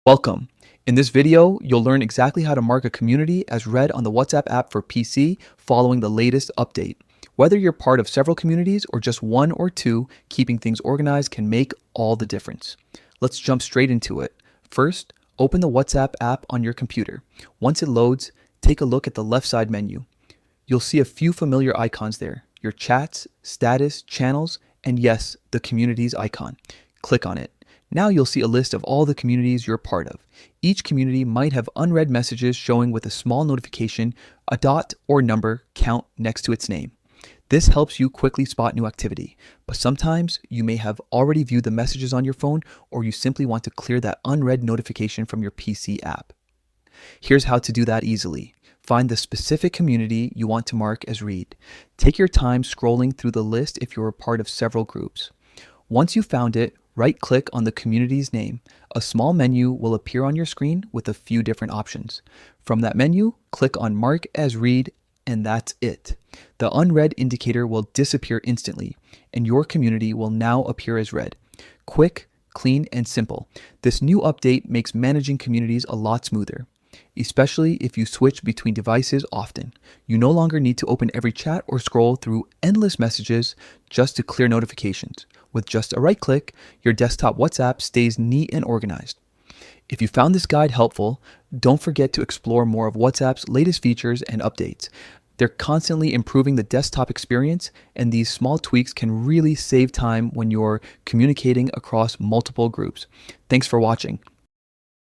Welcome. In this video, you'll learn exactly how to mark a community as read on the WhatsApp app for PC following the latest update. Whether you're part of several communities or just one or two, keeping things organized can make all the difference. Let's jump straight into it. First, open the WhatsApp app on your computer. Once it loads, take a look at the left side menu. You'll see a few familiar icons there: your chats, status, channels, and yes, the communities icon. Click on it. Now you'll see a list of all the communities you're part of. Each community might have unread messages showing with a small notification, a dot or number count next to its name. This helps you quickly spot new activity, but sometimes you may have already viewed the messages on your phone, or you simply want to clear that unread notification from your PC app. Here's how to do that easily. Find the specific community you want to mark as read. Take your time scrolling through the list if you're a part of several groups. Once you've found it, right-click on the community's name. A small menu will appear on your screen with a few different options. From that menu, click on Mark as Read, and that's it. The unread indicator will disappear instantly, and your community will now appear as read. Quick, clean, and simple. This new update makes managing communities a lot smoother, especially if you switch between devices often. You no longer need to open every chat or scroll through endless messages just to clear notifications. With just a right click, your desktop WhatsApp stays neat and organized. If you found this guide helpful, don't forget to explore more of WhatsApp's latest features and updates. They're constantly improving the desktop experience, and these small tweaks can really save time when you're communicating across multiple groups. Thanks for watching.